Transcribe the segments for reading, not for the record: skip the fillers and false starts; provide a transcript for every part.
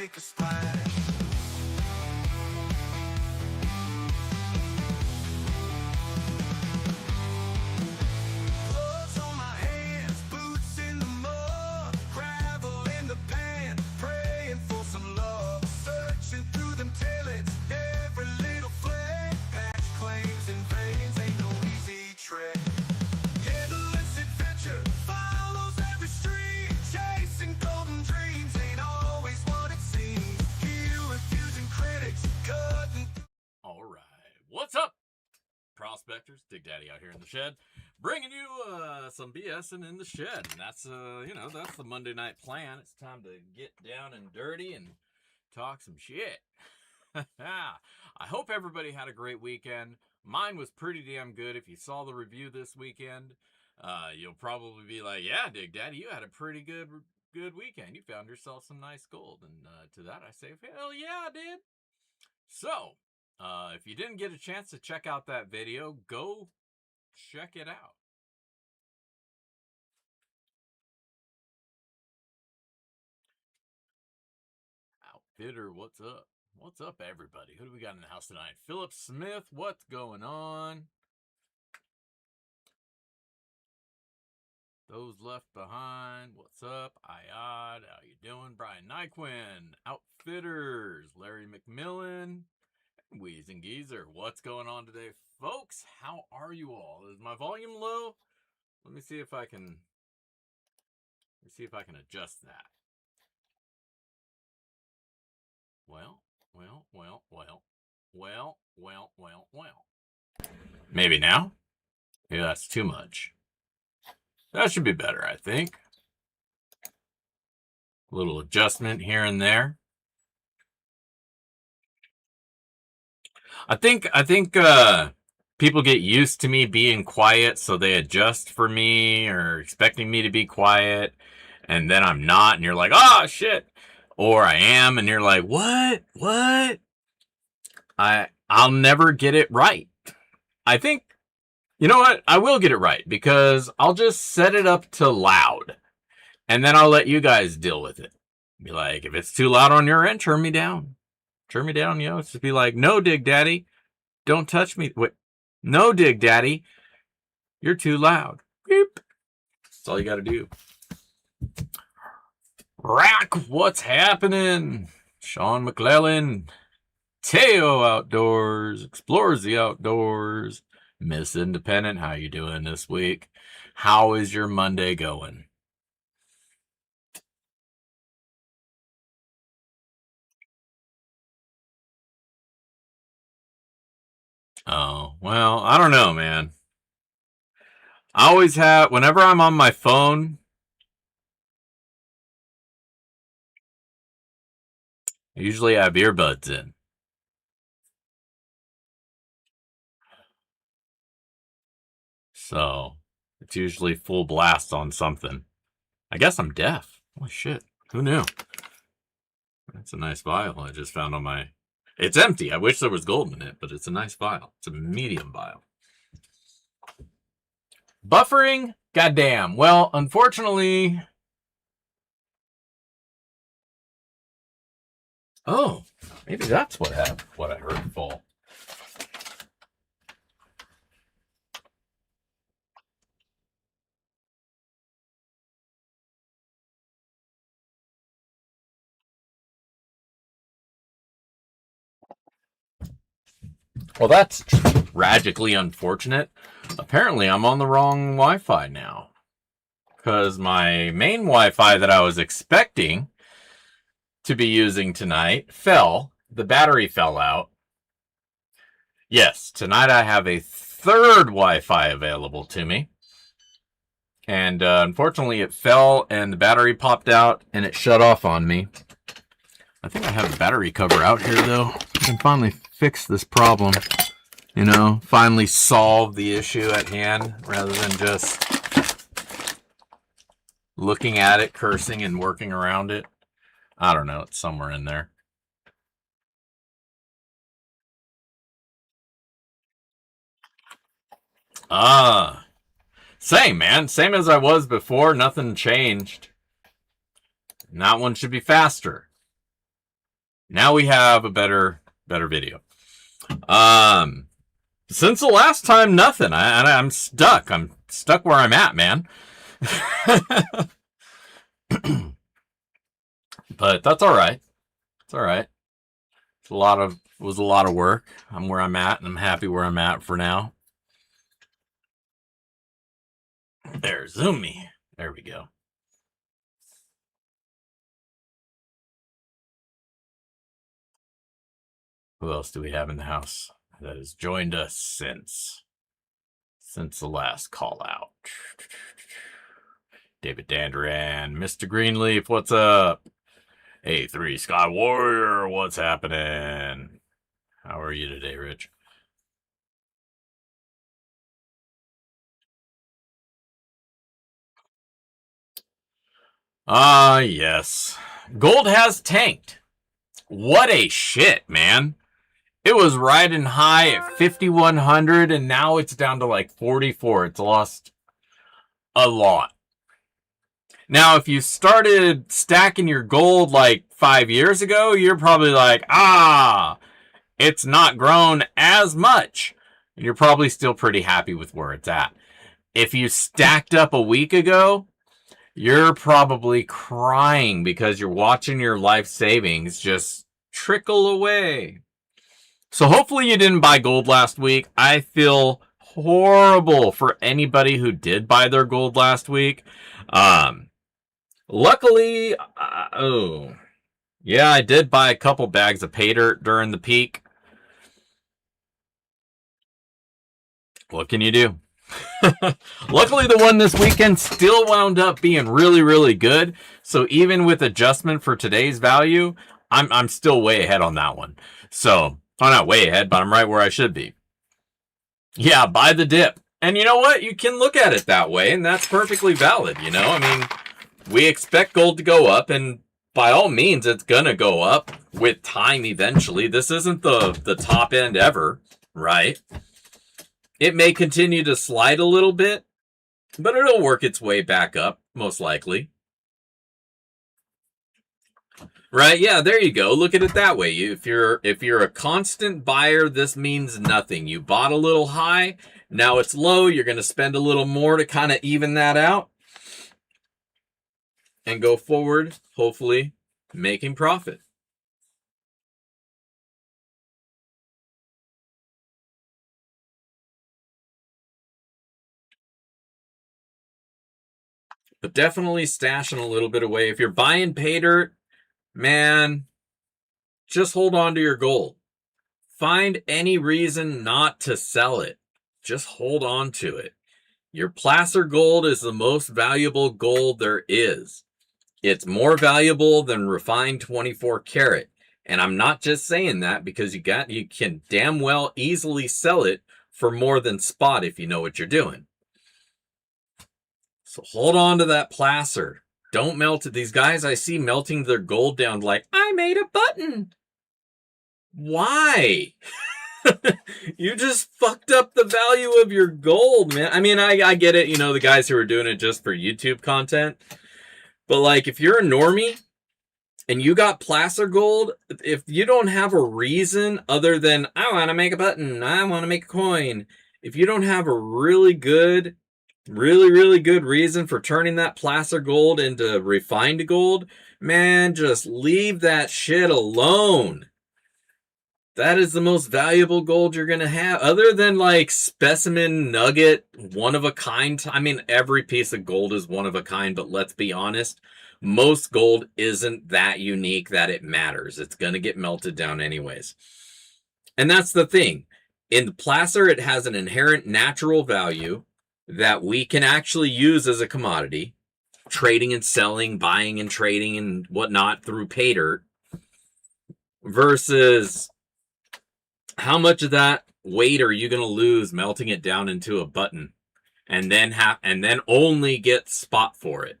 make a splash. Gloves on my hands, boots in the mud, gravel in the pan, praying for some love, searching through them tailets, every little flake, patch claims in veins, ain't no easy trick. Endless adventure follows every street, chasing golden dreams ain't always what it seems. Here refusing critics, cutting. All right, what's up, prospectors? Dig Daddy out here in the shed, bringing you some BSing in the shed. And that's that's the Monday night plan. It's time to get down and dirty and talk some shit. I hope everybody had a great weekend. Mine was pretty damn good. If you saw the review this weekend, you'll probably be like, yeah, Dig Daddy, you had a pretty good weekend. You found yourself some nice gold. And to that I say, hell yeah, I did. So, if you didn't get a chance to check out that video, go check it out. Outfitter, what's up? What's up, everybody? Who do we got in the house tonight? Philip Smith, what's going on? Those left behind, what's up? Ayad, how you doing? Brian Nyquin, Outfitters, Larry McMillan, Wheezing Geezer, what's going on today, folks? How are you all? Is my volume low? Let me see if I can adjust that. Well. Maybe now? Maybe that's too much. That should be better, I think. A little adjustment here and there. I think people get used to me being quiet, so they adjust for me or expecting me to be quiet, and then I'm not, and you're like, oh, shit. Or I am, and you're like, what? I'll never get it right. I think, you know what? I will get it right, because I'll just set it up to loud, and then I'll let you guys deal with it. Be like, if it's too loud on your end, turn me down. Turn me down, It's just be like, no, Dig Daddy, don't touch me. Wait, no, Dig Daddy, you're too loud. Beep. That's all you got to do. Rack, what's happening? Sean McClellan, Teo Outdoors, Explores the Outdoors, Miss Independent, how you doing this week? How is your Monday going? Oh, well, I don't know, man. I always have, whenever I'm on my phone, I usually have earbuds in. So, it's usually full blast on something. I guess I'm deaf. Holy shit. Who knew? That's a nice vial I just found on my... It's empty. I wish there was gold in it, but it's a nice vial. It's a medium vial. Buffering? Goddamn. Well, unfortunately... Oh, maybe that's what happened. What I heard fall. Well, that's tragically unfortunate. Apparently, I'm on the wrong Wi-Fi now. Because my main Wi-Fi that I was expecting to be using tonight fell. The battery fell out. Yes, tonight I have a third Wi-Fi available to me. And unfortunately, it fell and the battery popped out and it shut off on me. I think I have a battery cover out here, though. I can finally fix this problem. Finally solve the issue at hand rather than just looking at it, cursing, and working around it. I don't know. It's somewhere in there. Same, man. Same as I was before. Nothing changed. And that one should be faster. Now we have a better video. Since the last time, nothing. I'm stuck. I'm stuck where I'm at, man. But that's all right. It's all right. It was a lot of work. I'm where I'm at, and I'm happy where I'm at for now. There, zoom me. There we go. Who else do we have in the house that has joined us since the last call out? David Dandran, Mr. Greenleaf, what's up? A3 Sky Warrior, what's happening? How are you today, Rich? Yes. Gold has tanked. What a shit, man. It was riding high at 5,100 and now it's down to like 44. It's lost a lot. Now, if you started stacking your gold like 5 years ago, you're probably like, it's not grown as much. And you're probably still pretty happy with where it's at. If you stacked up a week ago, you're probably crying because you're watching your life savings just trickle away. So hopefully you didn't buy gold last week. I feel horrible for anybody who did buy their gold last week. Luckily, yeah, I did buy a couple bags of pay dirt during the peak. What can you do? Luckily, the one this weekend still wound up being really, really good. So even with adjustment for today's value, I'm still way ahead on that one. So I'm not way ahead, but I'm right where I should be. Yeah, buy the dip. And you know what? You can look at it that way, and that's perfectly valid, you know? I mean, we expect gold to go up, and by all means, it's gonna go up with time eventually. This isn't the top end ever, right? It may continue to slide a little bit, but it'll work its way back up, most likely. Right? Yeah, there you go. Look at it that way. If you're a constant buyer, this means nothing. You bought a little high, now it's low, you're going to spend a little more to kind of even that out and go forward, hopefully making profit. But definitely stashing a little bit away. If you're buying pay dirt, man, just hold on to your gold. Find any reason not to sell it. Just hold on to it. Your placer gold is the most valuable gold there is. It's more valuable than refined 24 karat. And I'm not just saying that because you can damn well easily sell it for more than spot if you know what you're doing. So hold on to that placer. Don't melt it. These guys I see melting their gold down like, I made a button. Why? You just fucked up the value of your gold, man. I mean, I get it, you know, the guys who are doing it just for YouTube content. But like, if you're a normie and you got placer gold, if you don't have a reason other than, I want to make a button, I want to make a coin. If you don't have a really good reason for turning that placer gold into refined gold, man, just leave that shit alone. That is the most valuable gold you're going to have. Other than like specimen nugget, one of a kind. I mean, every piece of gold is one of a kind, but let's be honest. Most gold isn't that unique that it matters. It's going to get melted down anyways. And that's the thing. In the placer, it has an inherent natural value that we can actually use as a commodity. Trading and selling, buying and trading and whatnot through pay dirt. Versus how much of that weight are you going to lose melting it down into a button and then only get spot for it?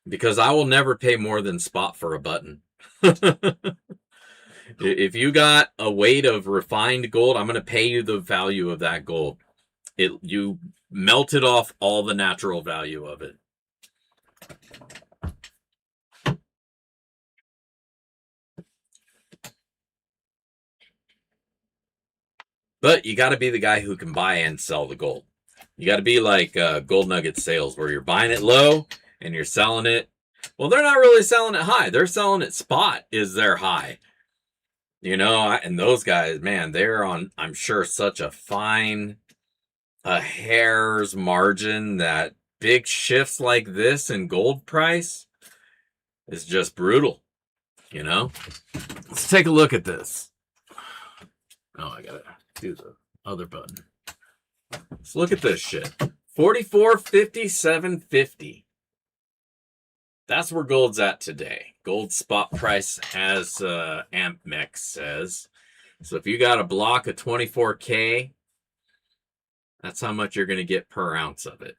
Because I will never pay more than spot for a button. If you got a weight of refined gold, I'm going to pay you the value of that gold. You melted off all the natural value of it. But you got to be the guy who can buy and sell the gold. You got to be like gold nugget sales, where you're buying it low and you're selling it. Well, they're not really selling it high. They're selling it spot is their high. You know, and those guys, man, they're on, I'm sure, such a fine, a hair's margin that big shifts like this in gold price is just brutal. You know? Let's take a look at this. Oh, I gotta do the other button. Let's look at this shit. 44.57.50. That's where gold's at today. Gold spot price, as AmpMex says. So if you got a block of 24K, that's how much you're going to get per ounce of it.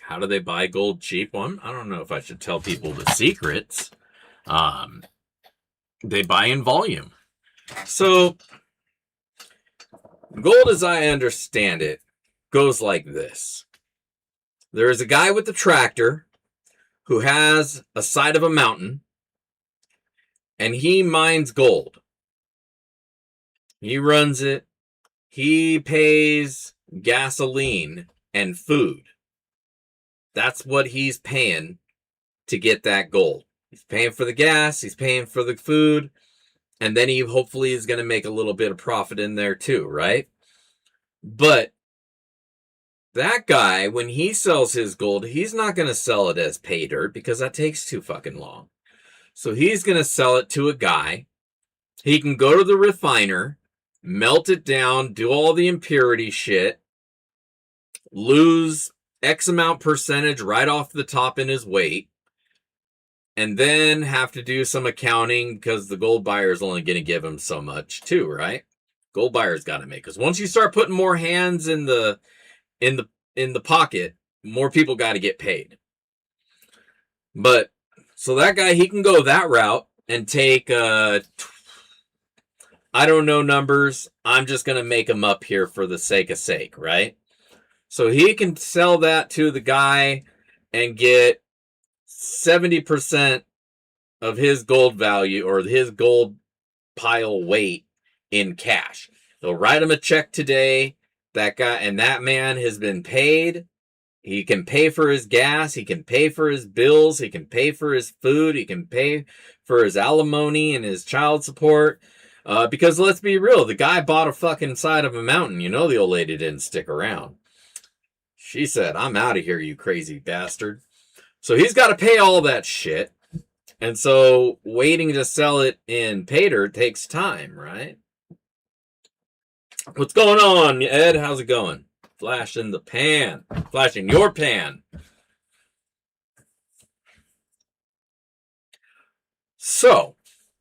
How do they buy gold cheap? Well, I don't know if I should tell people the secrets. They buy in volume. So gold, as I understand it, goes like this. There is a guy with a tractor who has a side of a mountain, and he mines gold. He runs it. He pays gasoline and food. That's what he's paying to get that gold. He's paying for the gas. He's paying for the food. And then he hopefully is going to make a little bit of profit in there too, right? But that guy, when he sells his gold, he's not going to sell it as pay dirt because that takes too fucking long. So he's going to sell it to a guy. He can go to the refiner, melt it down, do all the impurity shit, lose X amount percentage right off the top in his weight, and then have to do some accounting because the gold buyer is only going to give him so much too, right? Gold buyer's got to make, because once you start putting more hands in the pocket, more people got to get paid. But so that guy, he can go that route and take I don't know numbers. I'm just going to make them up here for the sake of sake, right? So he can sell that to the guy and get 70% of his gold value or his gold pile weight in cash. They'll write him a check today. That guy and that man has been paid. He can pay for his gas. He can pay for his bills. He can pay for his food. He can pay for his alimony and his child support. Because let's be real, the guy bought a fucking side of a mountain. You know the old lady didn't stick around. She said, "I'm out of here, you crazy bastard." So he's got to pay all that shit. And so waiting to sell it in pay dirt takes time, right? What's going on, Ed? How's it going? Flash in the pan. Flash in your pan. So,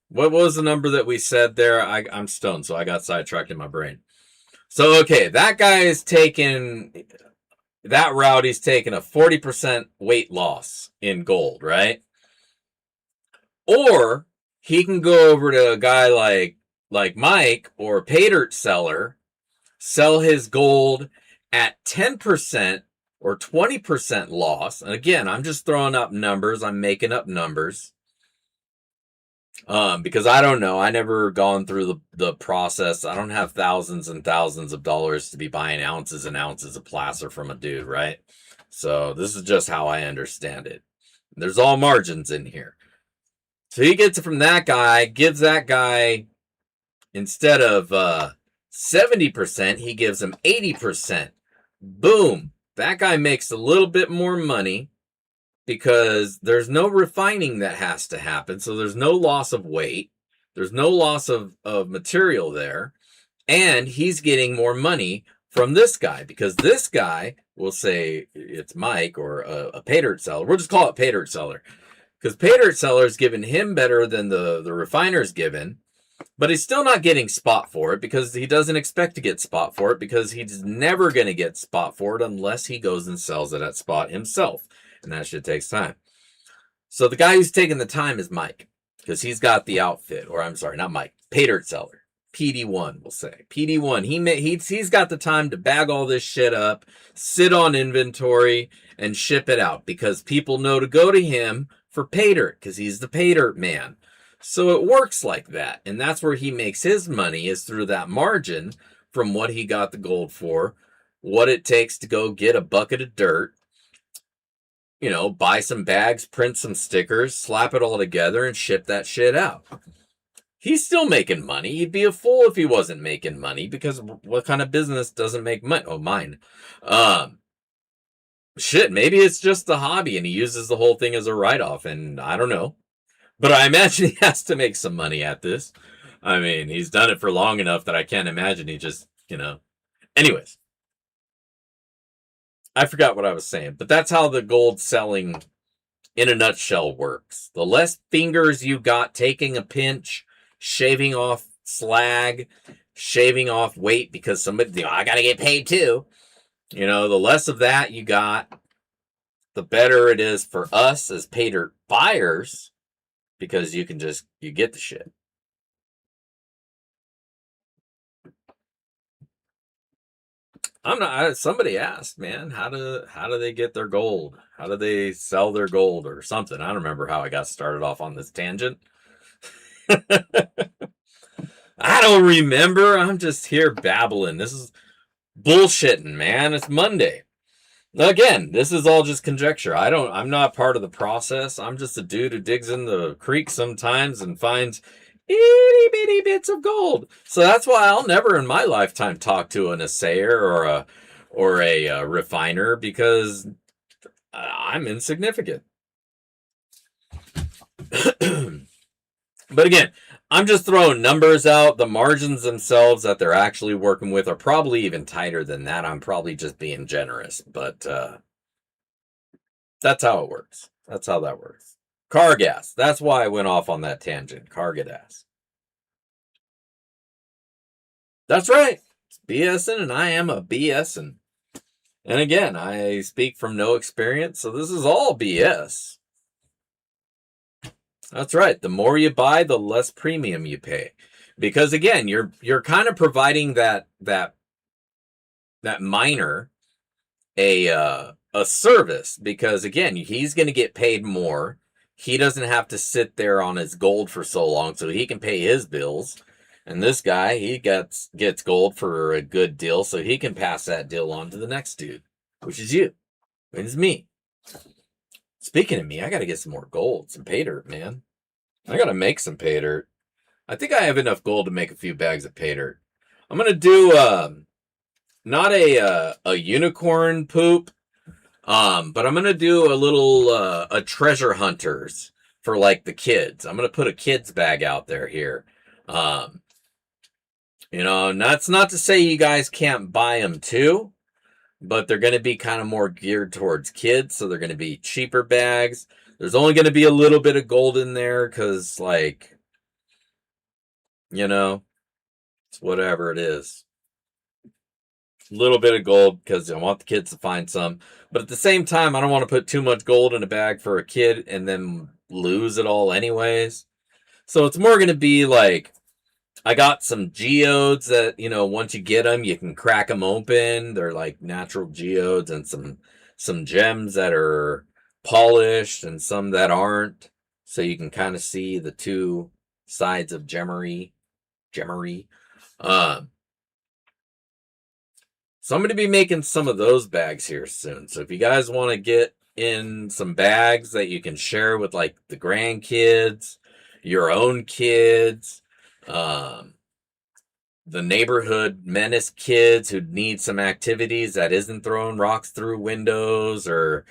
what was the number that we said there? I'm stoned, so I got sidetracked in my brain. So, okay, that guy is taking, that route, he's taking a 40% weight loss in gold, right? Or he can go over to a guy like Mike or a pay dirt seller, sell his gold at 10% or 20% loss. And again, I'm just throwing up numbers. I'm making up numbers. Because I don't know. I never gone through the process. I don't have thousands and thousands of dollars to be buying ounces and ounces of placer from a dude, right? So this is just how I understand it. There's all margins in here. So he gets it from that guy, gives that guy, instead of 70%, he gives him 80%. Boom. That guy makes a little bit more money because there's no refining that has to happen. So there's no loss of weight. There's no loss of material there. And he's getting more money from this guy because this guy, we'll say it's Mike or a pay dirt seller. We'll just call it pay dirt seller. Because pay dirt seller is giving him better than the refiner's given. But he's still not getting spot for it because he doesn't expect to get spot for it because he's never going to get spot for it unless he goes and sells it at spot himself. And that shit takes time. So the guy who's taking the time is Mike because he's got the outfit. Or I'm sorry, not Mike. Pay dirt seller. PD1, we'll say. PD1. He's got the time to bag all this shit up, sit on inventory, and ship it out because people know to go to him for pay dirt because he's the pay dirt man. So it works like that. And that's where he makes his money, is through that margin from what he got the gold for, what it takes to go get a bucket of dirt, buy some bags, print some stickers, slap it all together, and ship that shit out. He's still making money. He'd be a fool if he wasn't making money, because what kind of business doesn't make money? Oh, mine. Shit, maybe it's just a hobby and he uses the whole thing as a write-off, and I don't know. But I imagine he has to make some money at this. I mean, he's done it for long enough that I can't imagine he just, Anyways, I forgot what I was saying, but that's how the gold selling in a nutshell works. The less fingers you got taking a pinch, shaving off slag, shaving off weight because somebody, I got to get paid too. The less of that you got, the better it is for us as pay dirt buyers, because you get the shit. Somebody asked, man, how do they get their gold? How do they sell their gold or something? I don't remember how I got started off on this tangent. I don't remember. I'm just here babbling. This is bullshitting, man. It's Monday. Again, this is all just conjecture. I'm not part of the process. I'm just a dude who digs in the creek sometimes and finds itty bitty bits of gold. So that's why I'll never in my lifetime talk to an assayer or a refiner, because I'm insignificant. But again, I'm just throwing numbers out. The margins themselves that they're actually working with are probably even tighter than that. I'm probably just being generous, but that's how it works. That's how that works. Car gas. That's why I went off on that tangent. Car gas. That's right. It's BSing, and I am a BSing. And again, I speak from no experience, so this is all BS. That's right. The more you buy, the less premium you pay, because again, you're kind of providing that miner a service, because again, he's going to get paid more. He doesn't have to sit there on his gold for so long, so he can pay his bills. And this guy, he gets gold for a good deal, so he can pass that deal on to the next dude, which is you. It's me. Speaking of me, I got to get some more gold, some pay dirt, man. I got to make some pay dirt. I think I have enough gold to make a few bags of pay dirt. I'm going to do not a unicorn poop, but I'm going to do a little a treasure hunters for like the kids. I'm going to put a kids bag out there here. And that's not to say you guys can't buy them too, but they're going to be kind of more geared towards kids, so they're going to be cheaper bags. There's only going to be a little bit of gold in there because, it's whatever it is. A little bit of gold because I want the kids to find some. But at the same time, I don't want to put too much gold in a bag for a kid and then lose it all anyways. So it's more going to be like, I got some geodes that, once you get them, you can crack them open. They're like natural geodes, and some gems that are polished and some that aren't. So you can kind of see the two sides of gemmery. So I'm going to be making some of those bags here soon. So if you guys want to get in some bags that you can share with like the grandkids, your own kids, the neighborhood menace kids who need some activities that isn't throwing rocks through windows or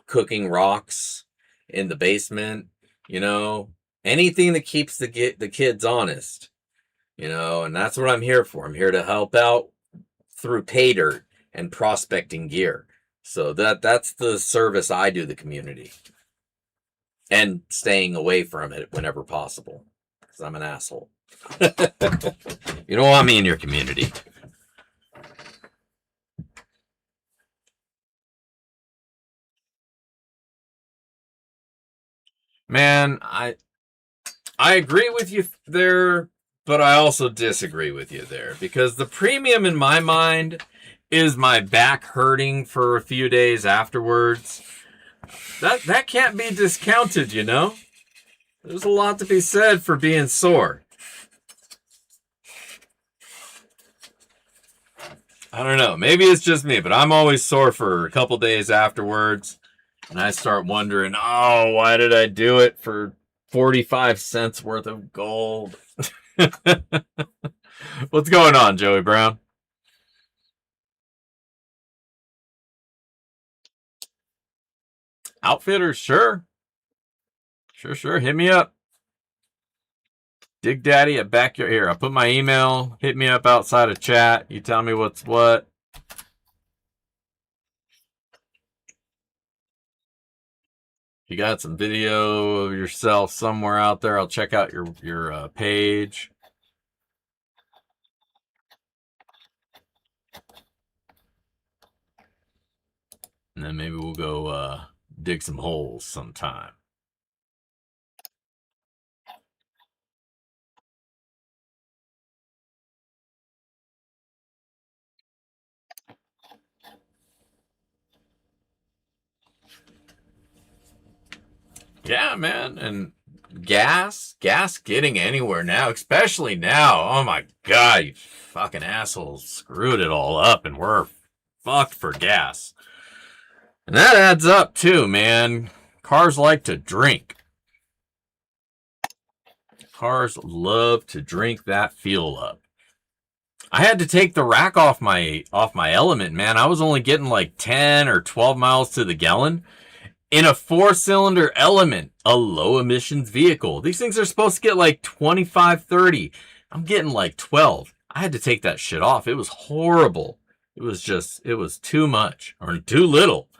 cooking rocks in the basement, anything that keeps the kids honest, and that's what I'm here for. I'm here to help out through pay dirt and prospecting gear. So that's the service I do the community, and staying away from it whenever possible, because I'm an asshole. You don't want me in your community. Man, I agree with you there, but I also disagree with you there, because the premium in my mind is my back hurting for a few days afterwards. That can't be discounted, There's a lot to be said for being sore. I don't know. Maybe it's just me, but I'm always sore for a couple days afterwards. And I start wondering, oh, why did I do it for 45 cents worth of gold? What's going on, Joey Brown? Outfitters, sure. Sure. Hit me up. Dig Daddy at Backyard. Here, I'll put my email. Hit me up outside of chat. You tell me what's what. You got some video of yourself somewhere out there, I'll check out your page. And then maybe we'll go dig some holes sometime. Yeah, man. And gas getting anywhere now, especially now. Oh my God, you fucking assholes screwed it all up and we're fucked for gas. And that adds up too, man. Cars like to drink. Cars love to drink that fuel up. I had to take the rack off my Element, man. I was only getting like 10 or 12 miles to the gallon in a 4-cylinder Element, a low emissions vehicle. These things are supposed to get like 25, 30. I'm getting like 12. I had to take that shit off. It was horrible. It was too much or too little.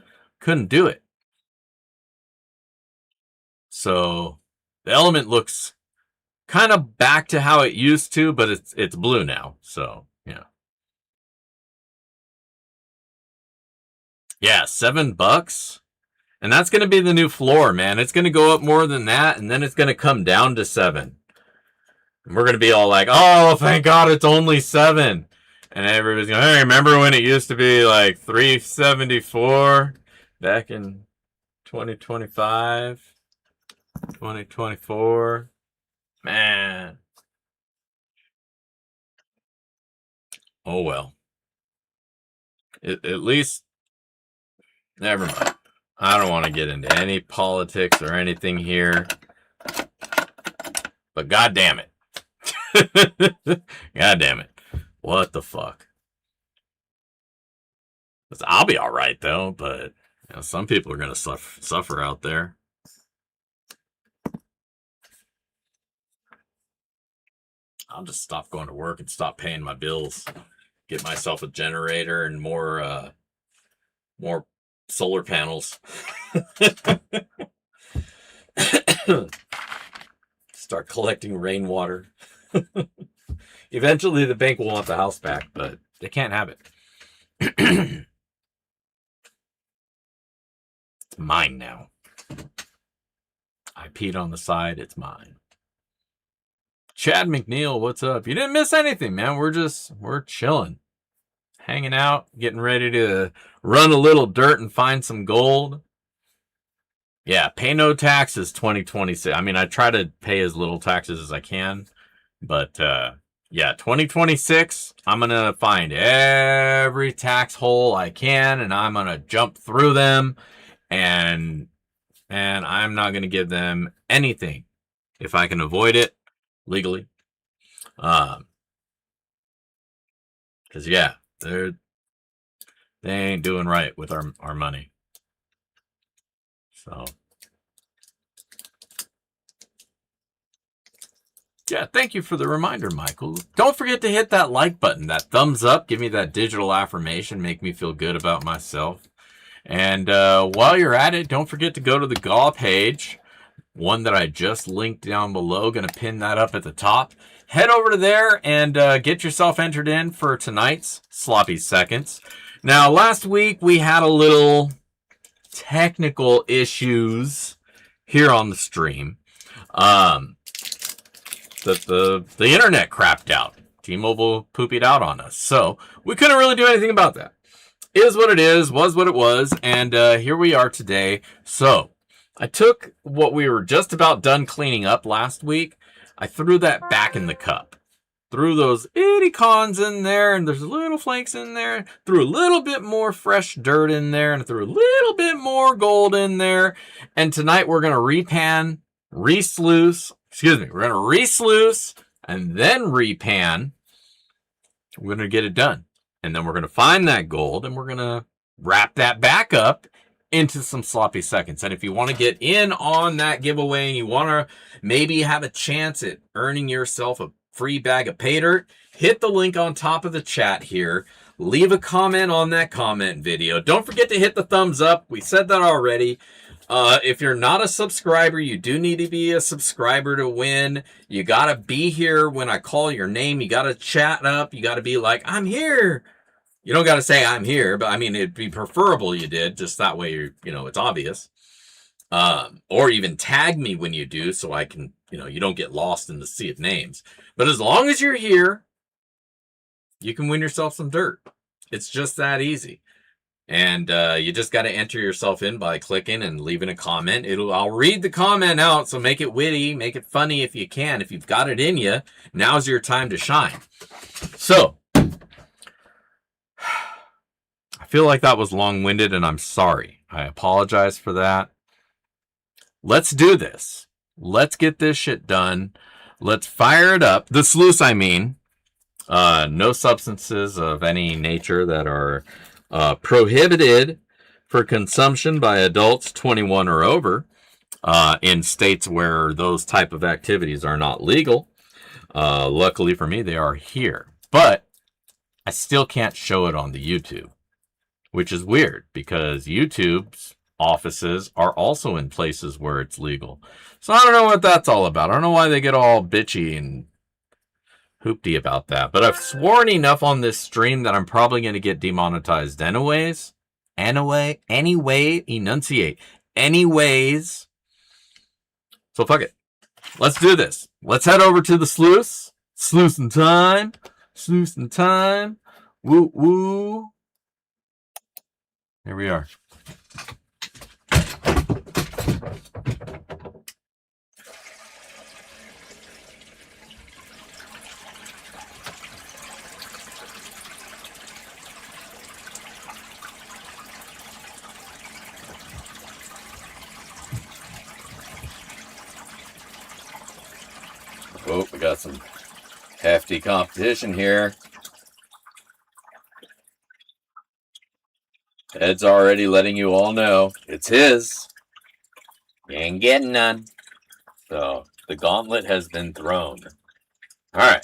Couldn't do it. So the Element looks kind of back to how it used to, but it's blue now. So, yeah. Yeah, $7. And that's going to be the new floor, man. It's going to go up more than that, and then it's going to come down to 7. And we're going to be all like, oh, thank God it's only 7. And everybody's going, hey, remember when it used to be like $3.74 back in 2025, 2024? Man. Oh, well. At least, never mind. I don't want to get into any politics or anything here. But God damn it. God damn it. What the fuck? I'll be all right, though, but you know, some people are going to suffer out there. I'll just stop going to work and stop paying my bills. Get myself a generator and more solar panels. Start collecting rainwater. Eventually the bank will want the house back, but they can't have it. It's mine now. I peed on the side, it's mine. Chad McNeil, what's up? You didn't miss anything, man. We're chilling. Hanging out, getting ready to run a little dirt and find some gold. Yeah, pay no taxes 2026. I mean, I try to pay as little taxes as I can, but yeah, 2026, I'm going to find every tax hole I can, and I'm going to jump through them, and I'm not going to give them anything if I can avoid it legally. Because, yeah, they ain't doing right with our money. So, yeah, thank you for the reminder, Michael. Don't forget to hit that like button, that thumbs up, give me that digital affirmation, make me feel good about myself. And while you're at it, don't forget to go to the GAW page, one that I just linked down below. Going to pin that up at the top. Head over to there and get yourself entered in for tonight's Sloppy Seconds. Now, last week we had a little technical issues here on the stream. The internet crapped out. T-Mobile pooped out on us. So we couldn't really do anything about that. Is what it is, was what it was, and here we are today. So I took what we were just about done cleaning up last week. I threw that back in the cup. Threw those itty cons in there, and there's little flakes in there. Threw a little bit more fresh dirt in there, and threw a little bit more gold in there. And tonight we're going to repan, re-sluice. Excuse me, we're going to re-sluice and then repan. We're going to get it done. And then we're going to find that gold, and we're going to wrap that back up into some sloppy seconds. And if you want to get in on that giveaway and you want to maybe have a chance at earning yourself a free bag of pay dirt, hit the link on top of the chat here. Leave a comment on that comment video. Don't forget to hit the thumbs up. We said that already. If you're not a subscriber, you do need to be a subscriber to win. You got to be here when I call your name. You got to chat up. You got to be like, I'm here. You don't got to say I'm here, but I mean, it'd be preferable you did. Just that way, it's obvious. Or even tag me when you do so I can, you don't get lost in the sea of names. But as long as you're here, you can win yourself some dirt. It's just that easy. And you just got to enter yourself in by clicking and leaving a comment. I'll read the comment out, so make it witty, make it funny if you can. If you've got it in you, now's your time to shine. So, I feel like that was long-winded, and I'm sorry. I apologize for that. Let's do this. Let's get this shit done. Let's fire it up. The sluice, I mean. No substances of any nature that are prohibited for consumption by adults 21 or over in states where those type of activities are not legal. Luckily for me, they are here. But I still can't show it on the YouTube, which is weird because YouTube's offices are also in places where it's legal. So I don't know what that's all about. I don't know why they get all bitchy and hoopty about that. But I've sworn enough on this stream that I'm probably going to get demonetized anyways. Anyway, enunciate. Anyways. So fuck it. Let's do this. Let's head over to the sluice. Sluicing time. Sluicing time. Woo woo. Here we are. Oh, we got some hefty competition here. Ed's already letting you all know it's his. You ain't getting none. So the gauntlet has been thrown. All right.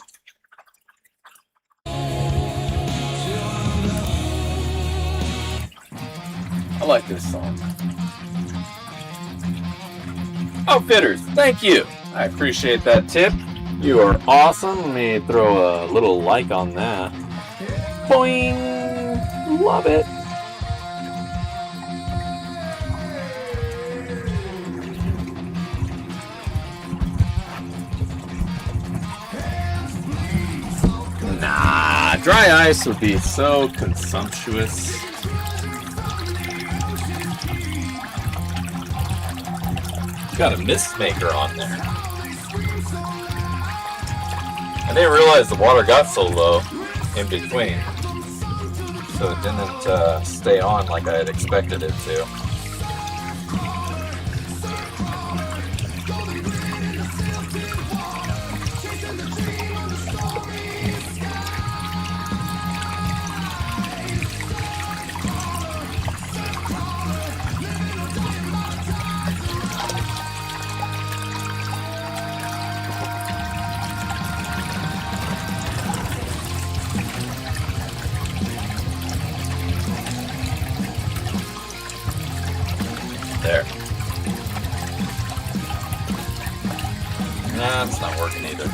I like this song. Outfitters, thank you. I appreciate that tip. You are awesome. Let me throw a little like on that. Boing! Love it. Nah, dry ice would be so consumptuous. Got a mist maker on there. I didn't realize the water got so low in between, so it didn't stay on like I had expected it to. There. Nah, it's not working either.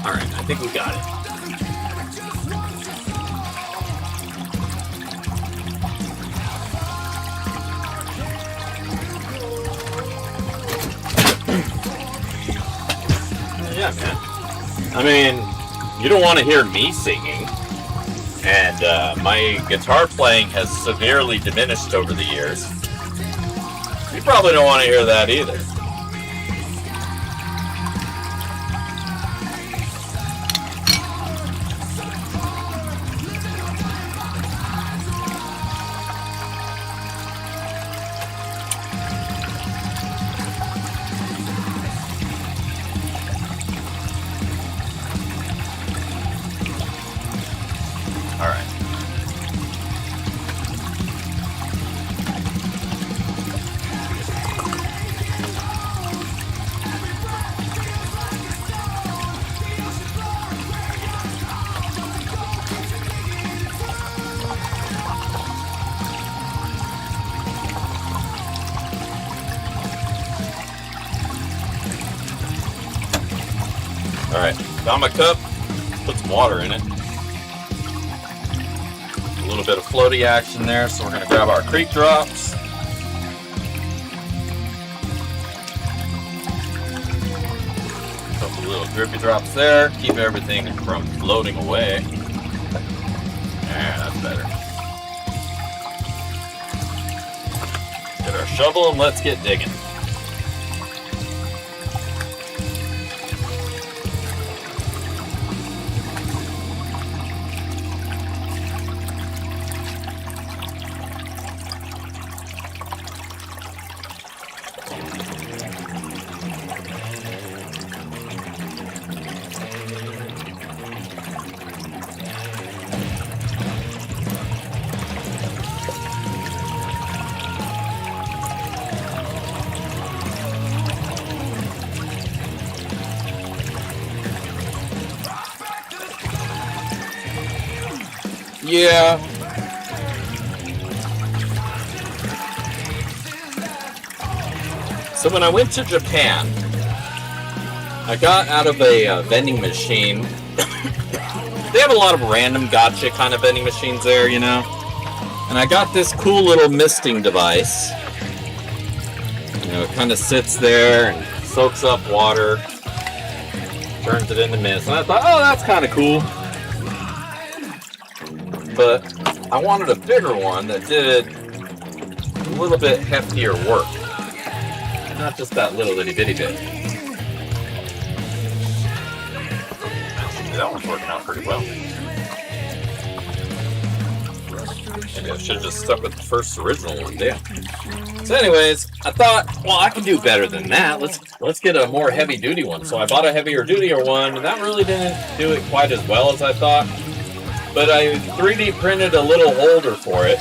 All right, I think we got it. Yeah, man. I mean, you don't want to hear me singing. And my guitar playing has severely diminished over the years. You probably don't want to hear that either. All right. All right, got my cup, put some water in it. A little bit of floaty action there, so we're gonna grab our creek drops. Couple little drippy drops there, keep everything from floating away. Yeah, that's better. Get our shovel and let's get digging. Yeah. So when I went to Japan, I got out of a vending machine. They have a lot of random gotcha kind of vending machines there, you know? And I got this cool little misting device. You know, it kind of sits there and soaks up water, turns it into mist. And I thought, oh, that's kind of cool. But I wanted a bigger one that did a little bit heftier work. Not just that little itty bitty bit. Actually, that one's working out pretty well. Maybe I should have just stuck with the first original one, damn. So anyways, I thought, well, I can do better than that. Let's get a more heavy duty one. So I bought a heavier duty one, and that really didn't do it quite as well as I thought. But I 3D printed a little holder for it,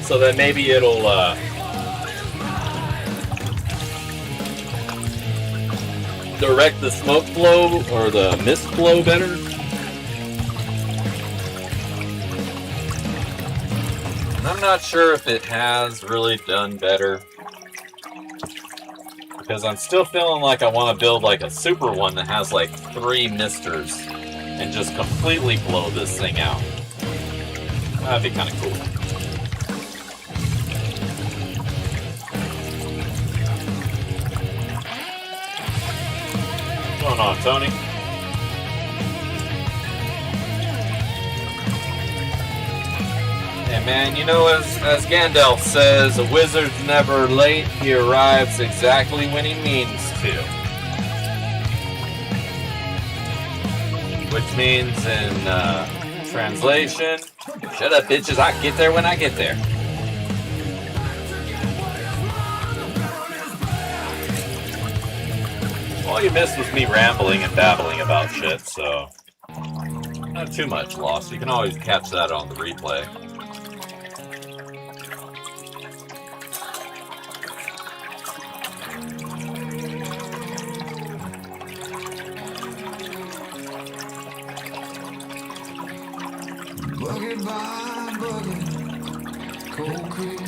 so that maybe it'll direct the smoke flow or the mist flow better. And I'm not sure if it has really done better, because I'm still feeling like I want to build like a super one that has like 3 misters and just completely blow this thing out. That'd be kind of cool. What's going on, Tony? Hey man, you know, as Gandalf says, a wizard's never late, he arrives exactly when he means to. Which means in translation, shut up bitches, I get there when I get there. All you missed was me rambling and babbling about shit, so not too much loss. You can always catch that on the replay. Buggy by buggy, cold creek,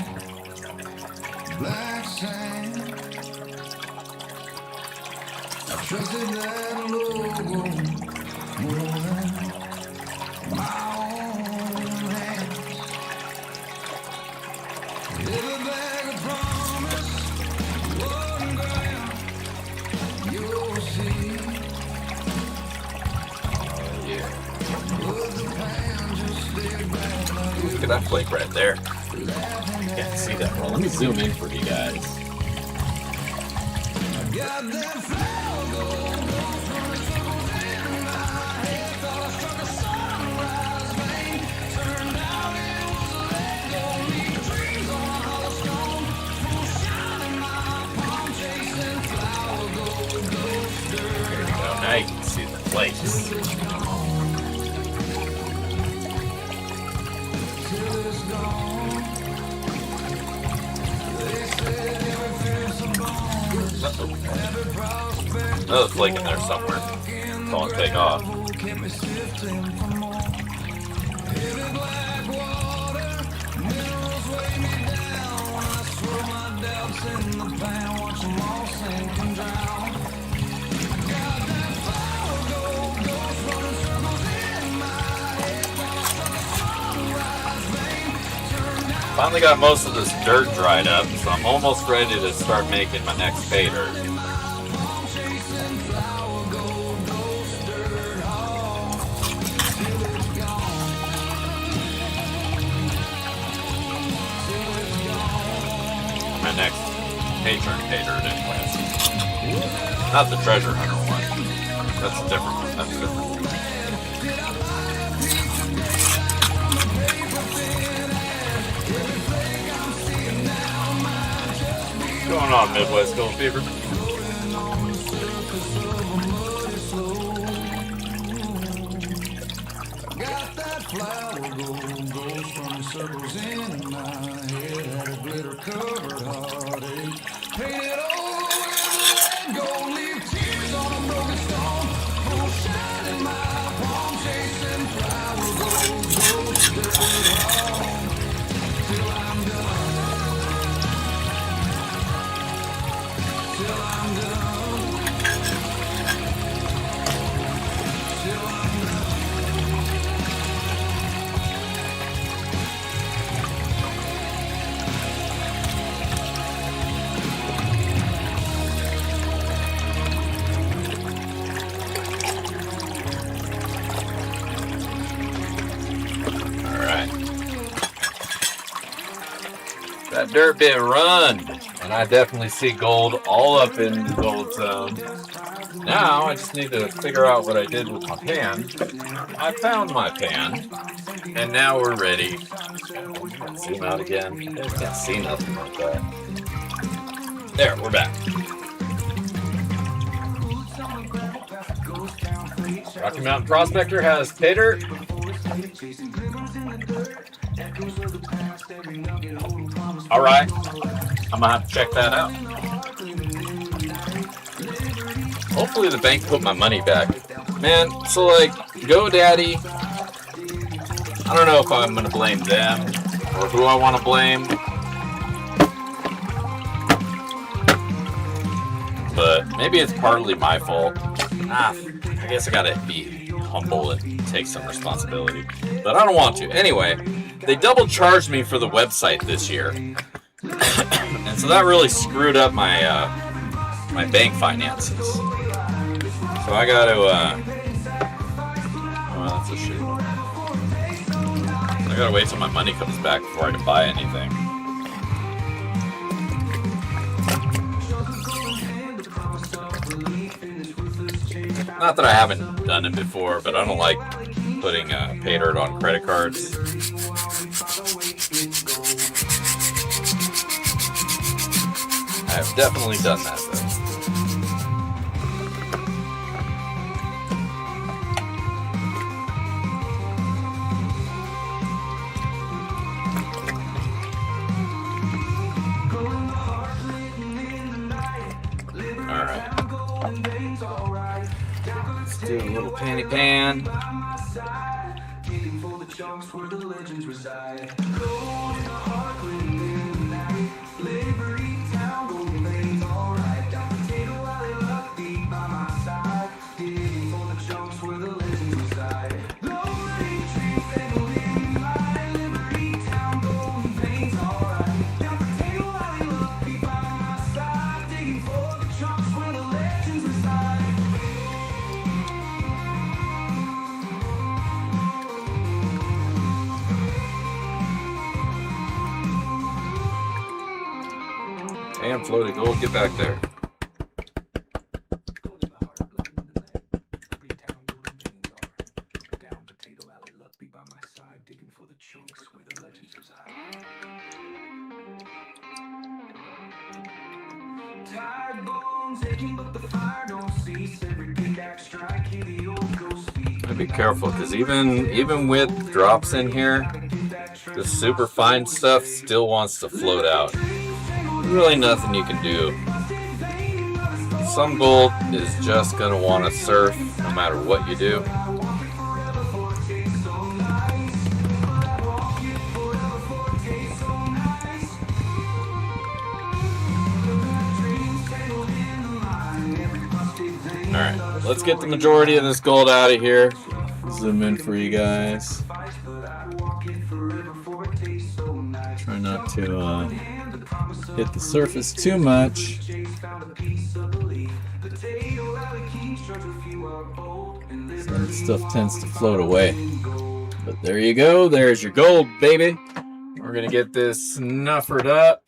black sand. I trusted that logo more than my own hands. Every bag of promise, one gram, your seed. that flake right there. Can't see that well. Let me zoom in for you guys. Now you can see the flakes. Another flake in there somewhere. Don't take off. Finally got most of this dirt dried up, so I'm almost ready to start making my next pay dirt. My next patron pay dirt anyways. Not the treasure hunter one. That's a different one. That's different. What's going on, Midwest Gold Fever? Got that flower goes from circles in my head. Had a glitter covered heartache. Painted over with red gold leaf tears on a broken stone. Oh, shine in my palm, chasing flower goes dirt home till I'm done. Till I'm done. Till I'm done. That dirt bit run, and I definitely see gold all up in the gold zone. Now I just need to figure out what I did with my pan. I found my pan, and now we're ready. Zoom out again. You guys can't see nothing like that. There, we're back. Rocky Mountain Prospector has pay dirt. All right, I'm gonna have to check that out. Hopefully the bank put my money back. Man, so like GoDaddy, I don't know if I'm gonna blame them or who I want to blame, but maybe it's partly my fault. I guess I gotta be humble and take some responsibility, but I don't want to. Anyway, they double charged me for the website this year, and so that really screwed up my my bank finances. So I got to. Oh, that's a shit. I gotta wait till my money comes back before I can buy anything. Not that I haven't done it before, but I don't like putting pay dirt on credit cards. I have definitely done that though. Alright. Let's do a little panty pan. Man, floaty gold, get back there. Be careful, because even with drops in here, the super fine stuff still wants to float out. There's really nothing you can do. Some gold is just going to want to surf no matter what you do. Alright, let's get the majority of this gold out of here. Zoom in for you guys. Try not to hit the surface too much. Some stuff tends to float away. But there you go. There's your gold, baby. We're going to get this snuffered up.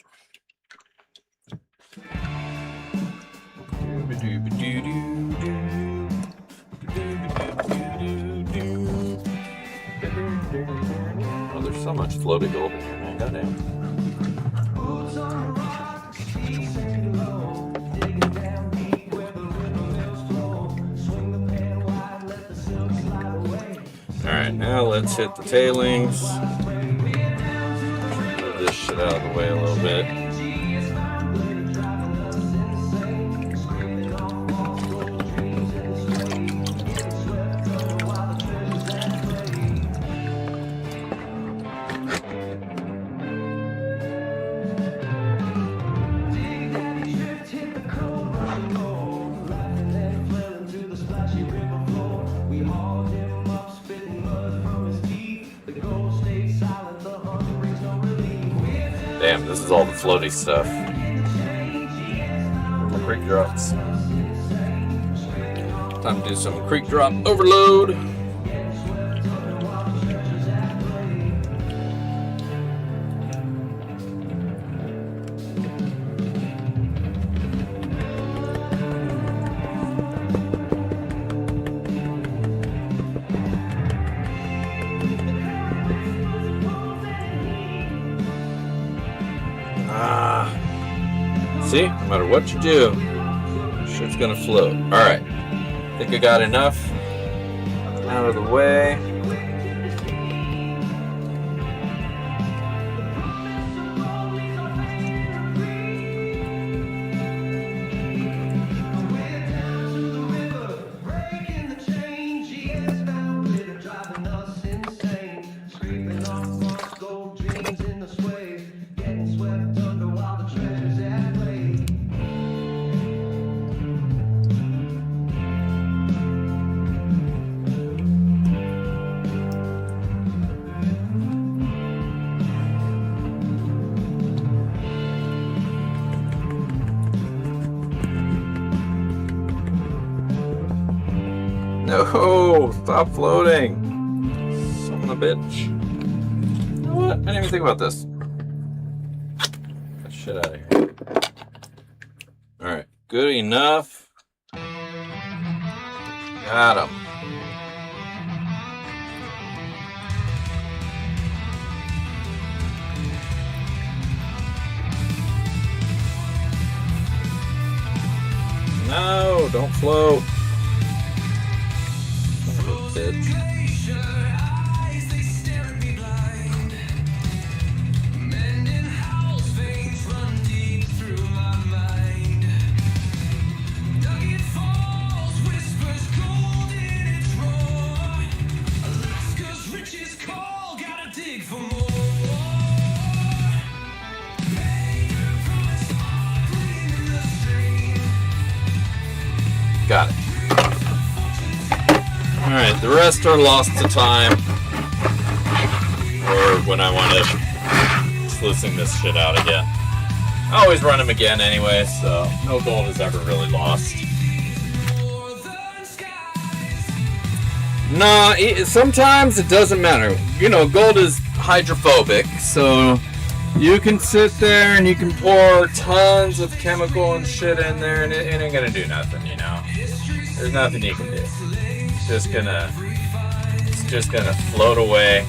Oh, there's so much floaty gold in here, man. Goddamn. Alright, now let's hit the tailings. Move this shit out of the way a little bit. Damn, this is all the floaty stuff. Creek drops. Time to do some creek drop overload. See, no matter what you do, shit's gonna float. Alright, I think I got enough out of the way. No, stop floating. Son of a bitch. You know what? I didn't even think about this. Get that shit out of here. Alright, good enough. Got him. No, don't float. Bitch. Got it. Alright, the rest are lost to time. Or when I want to sluicing this shit out again. I always run them again anyway, so no gold is ever really lost. Nah, sometimes it doesn't matter. You know, gold is hydrophobic, so You can sit there and you can pour tons of chemical and shit in there, and it ain't gonna do nothing, you know? There's nothing you can do. It's just gonna float away.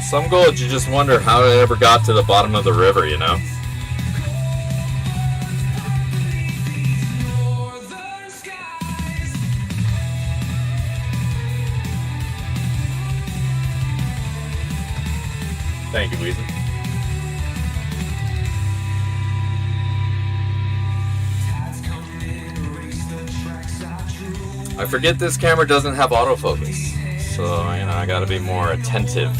Some gold, you just wonder how it ever got to the bottom of the river, you know? Thank you, Weezy. I forget this camera doesn't have autofocus, so, you know, I gotta be more attentive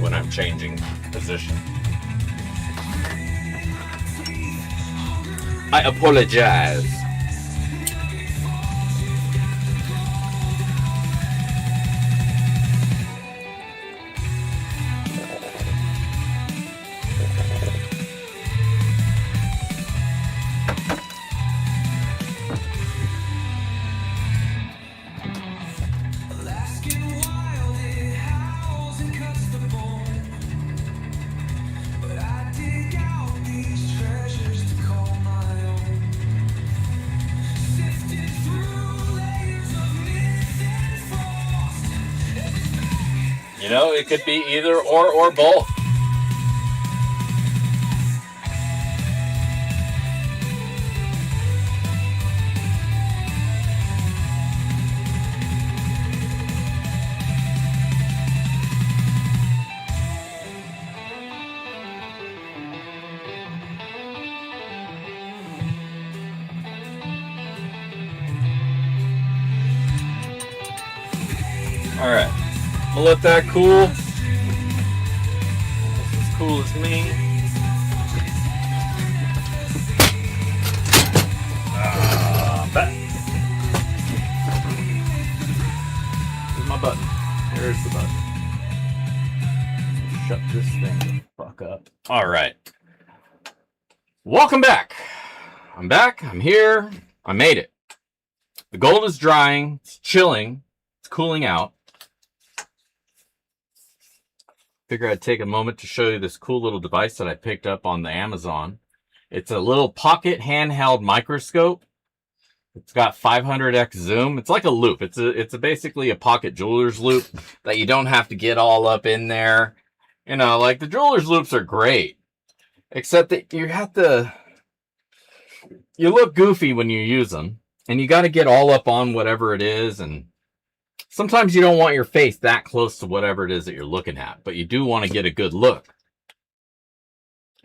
when I'm changing position. I apologize. You know, it could be either or both. All right. We'll let that cool. That's as cool as me. Back. Where's my button? There's the button. Shut this thing the fuck up. All right. Welcome back. I'm back. I'm here. I made it. The gold is drying. It's chilling. It's cooling out. Figure I'd take a moment to show you this cool little device that I picked up on the Amazon. It's a little pocket handheld microscope. It's got 500x zoom. It's like a loop. It's basically a pocket jeweler's loop that you don't have to get all up in there. You know, like the jeweler's loops are great, except that you look goofy when you use them, and you got to get all up on whatever it is, and sometimes you don't want your face that close to whatever it is that you're looking at, but you do want to get a good look.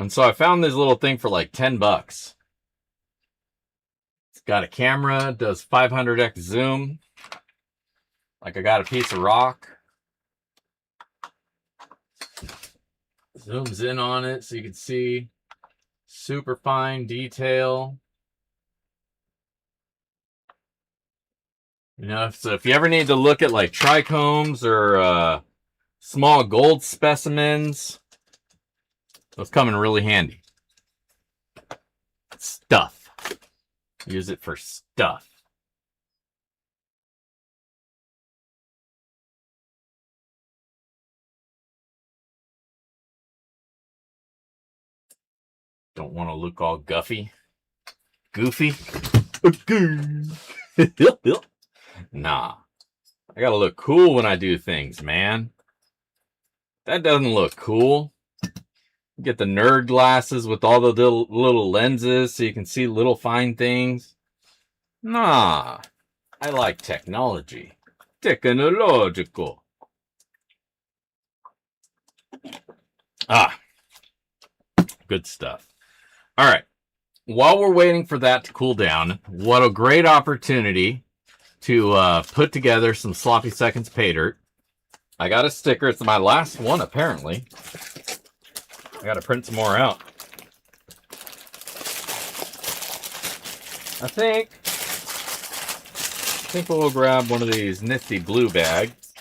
And so I found this little thing for like $10. It's got a camera, does 500x zoom. Like I got a piece of rock. Zooms in on it so you can see super fine detail. You know, so if you ever need to look at like trichomes or small gold specimens, those come in really handy. Stuff. Use it for stuff. Don't want to look all goofy. Nah. I gotta look cool when I do things, man. That doesn't look cool. Get the nerd glasses with all the little lenses so you can see little fine things. Nah. I like technology. Technological. Ah. Good stuff. All right. While we're waiting for that to cool down, what a great opportunity to put together some sloppy seconds pay dirt. I got a sticker. It's my last one, apparently. I got to print some more out. I think think we'll grab one of these nifty blue bags.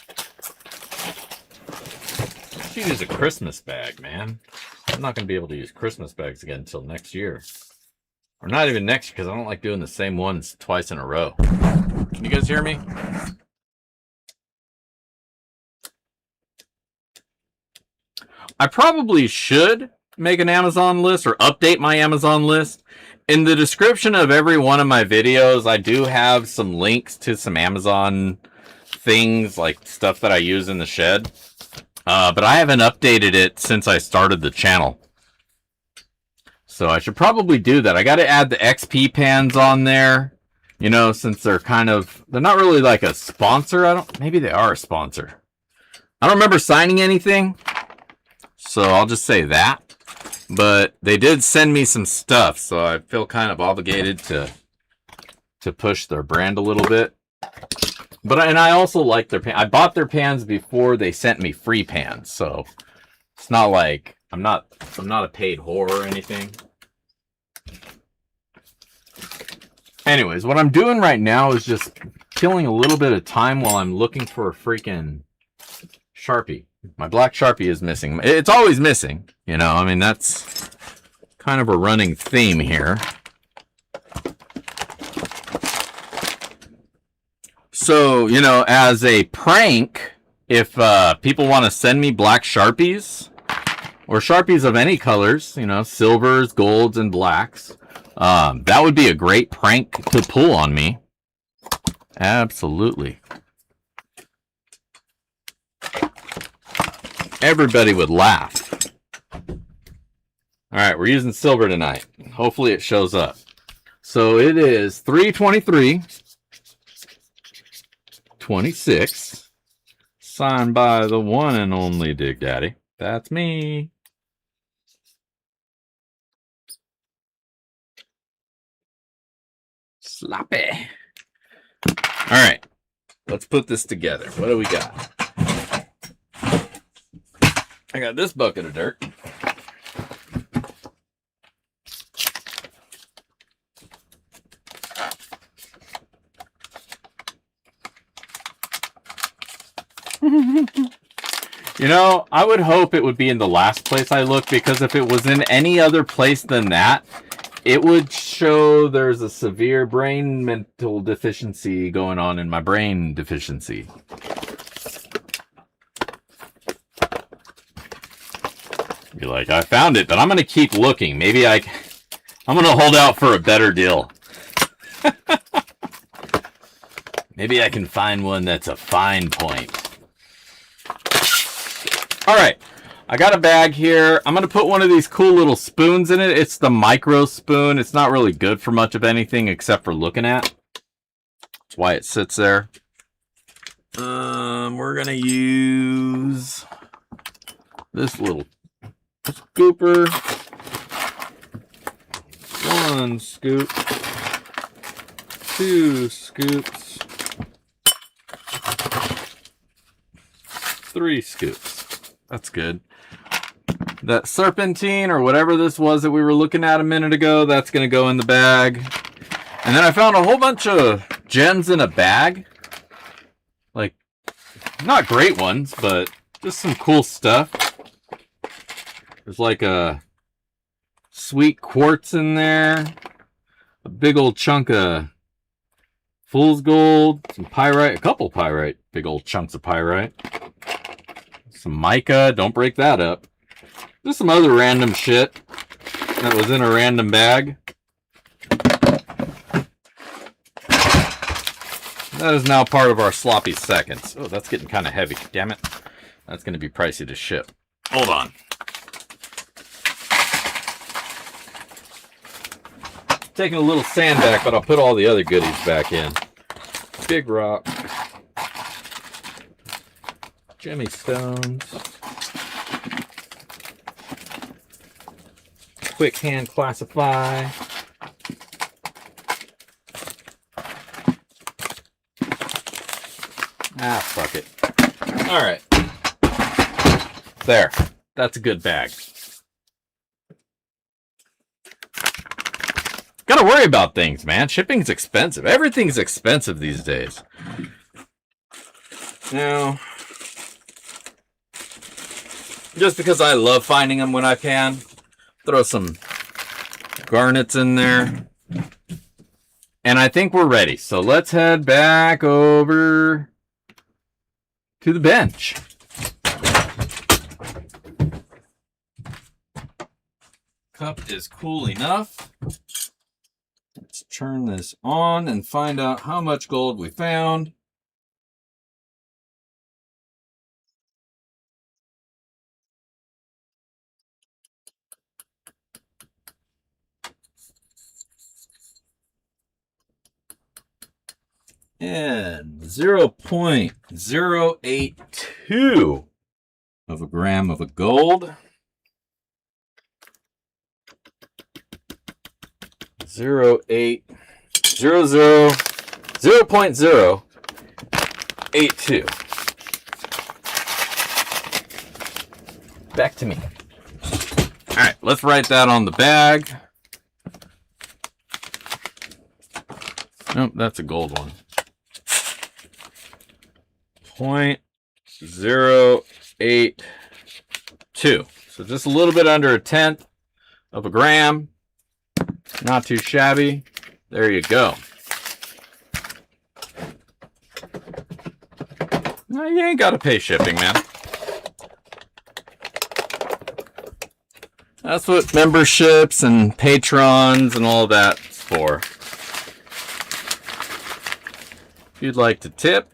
Should use a Christmas bag, man. I'm not going to be able to use Christmas bags again until next year. Or not even next year, because I don't like doing the same ones twice in a row. Can you guys hear me? I probably should make an Amazon list or update my Amazon list. In the description of every one of my videos, I do have some links to some Amazon things, like stuff that I use in the shed. But I haven't updated it since I started the channel. So I should probably do that. I got to add the XP pans on there. You know, since they're not really like a sponsor. Maybe they are a sponsor. I don't remember signing anything. So I'll just say that. But they did send me some stuff, so I feel kind of obligated to push their brand a little bit. And I also like their pans. I bought their pans before they sent me free pans, so it's not like I'm not a paid whore or anything. Anyways, what I'm doing right now is just killing a little bit of time while I'm looking for a freaking Sharpie. My black Sharpie is missing. It's always missing, you know. I mean, that's kind of a running theme here. So, you know, as a prank, if people want to send me black Sharpies, or Sharpies of any colors, you know, silvers, golds, and blacks, that would be a great prank to pull on me. Absolutely. Everybody would laugh. Alright, we're using silver tonight. Hopefully it shows up. So it is 3/23/26. Signed by the one and only Dig Daddy. That's me. Sloppy. Alright, let's put this together. What do we got? I got this bucket of dirt. You know, I would hope it would be in the last place I looked, because if it was in any other place than that, it would show there's a severe brain mental deficiency going on in my brain deficiency. You're like, I found it, but I'm going to keep looking. Maybe I'm going to hold out for a better deal. Maybe I can find one that's a fine point. All right, I got a bag here. I'm going to put one of these cool little spoons in it. It's the micro spoon. It's not really good for much of anything except for looking at. That's why it sits there. We're going to use this little scooper. 1 scoop. 2 scoops. 3 scoops. That's good. That serpentine or whatever this was that we were looking at a minute ago, that's going to go in the bag. And then I found a whole bunch of gems in a bag. Like, not great ones, but just some cool stuff. There's like a sweet quartz in there. A big old chunk of fool's gold. Some pyrite. A couple pyrite. Big old chunks of pyrite. Some mica. Don't break that up. Just some other random shit that was in a random bag. That is now part of our sloppy seconds. Oh, that's getting kind of heavy. Damn it. That's going to be pricey to ship. Hold on. Taking a little sand back, but I'll put all the other goodies back in. Big rock. Jimmy stones. Quick hand classify. Ah, fuck it. All right. There. That's a good bag. Gotta worry about things, man. Shipping's expensive. Everything's expensive these days. Now, just because I love finding them when I can, throw some garnets in there. And I think we're ready. So let's head back over to the bench. Cup is cool enough. Let's turn this on and find out how much gold we found. And 0.082 of a gram of a gold. 0.082. Back to me. All right, let's write that on the bag. Nope, that's a gold one. 0.082. So just a little bit under a tenth of a gram. Not too shabby. There you go. No, you ain't got to pay shipping, man. That's what memberships and patrons and all that's for. If you'd like to tip,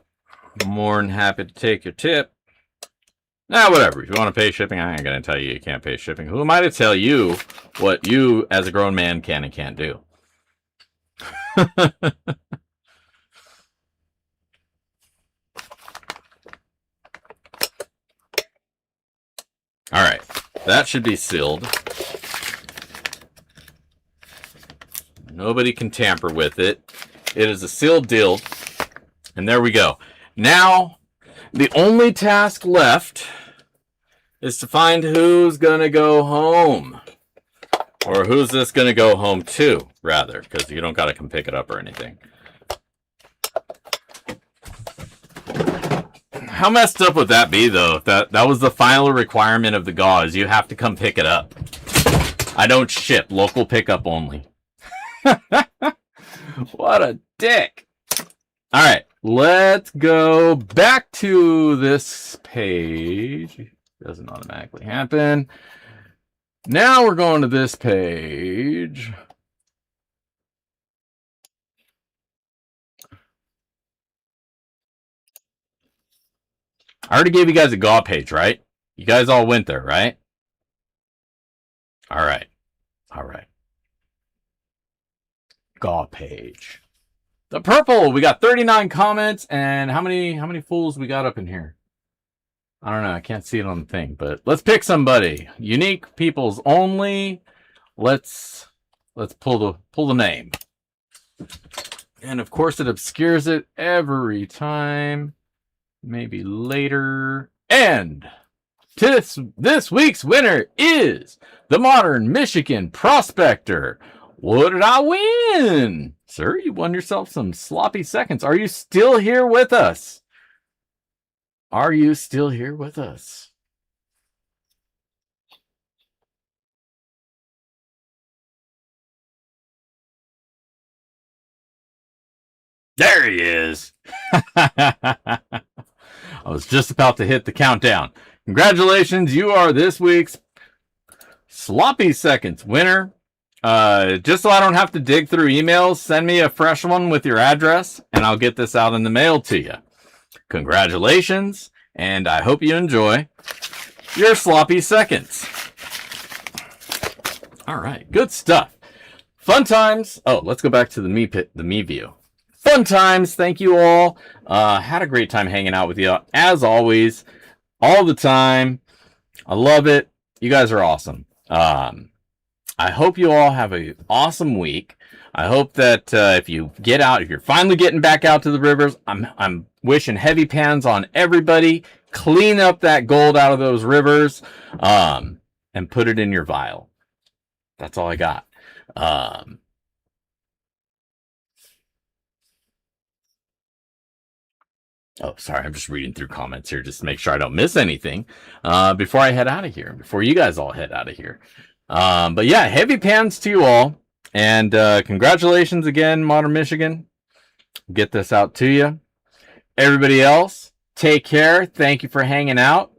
I'm more than happy to take your tip. Whatever. If you want to pay shipping, I ain't going to tell you you can't pay shipping. Who am I to tell you what you, as a grown man, can and can't do? All right. That should be sealed. Nobody can tamper with it. It is a sealed deal. And there we go. Now, the only task left is to find who's going to go home. Or who's this going to go home to, rather, because you don't got to come pick it up or anything. How messed up would that be, though? If that was the final requirement of the gauze. You have to come pick it up. I don't ship. Local pickup only. What a dick. All right. Let's go back to this page. Doesn't automatically happen. Now we're going to this page. I already gave you guys a GAW page, right? You guys all went there, right? All right. All right. GAW page. The purple, we got 39 comments, and how many fools we got up in here? I don't know, I can't see it on the thing, but let's pick somebody. Unique peoples only. Let's pull the name. And of course it obscures it every time. Maybe later. And this week's winner is the Modern Michigan Prospector. What did I win? Sir, you won yourself some sloppy seconds. Are you still here with us? Are you still here with us? There he is. I was just about to hit the countdown. Congratulations, you are this week's Sloppy Seconds winner. Just so I don't have to dig through emails, send me a fresh one with your address, and I'll get this out in the mail to you. Congratulations, and I hope you enjoy your Sloppy Seconds. All right, good stuff. Fun times. Oh, let's go back to the me view. Fun times. Thank you all. Had a great time hanging out with you, as always, all the time. I love it. You guys are awesome. I hope you all have an awesome week. I hope that if you get out, if you're finally getting back out to the rivers, I'm wishing heavy pans on everybody. Clean up that gold out of those rivers, and put it in your vial. That's all I got. Oh, sorry, I'm just reading through comments here just to make sure I don't miss anything before I head out of here, before you guys all head out of here. But yeah, heavy pans to you all. And congratulations again, Modern Michigan. Get this out to you. Everybody else, take care. Thank you for hanging out.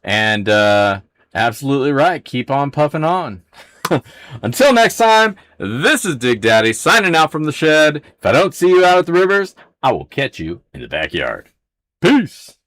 And absolutely right. Keep on puffing on. Until next time, this is Dig Daddy signing out from the shed. If I don't see you out at the rivers, I will catch you in the backyard. Peace.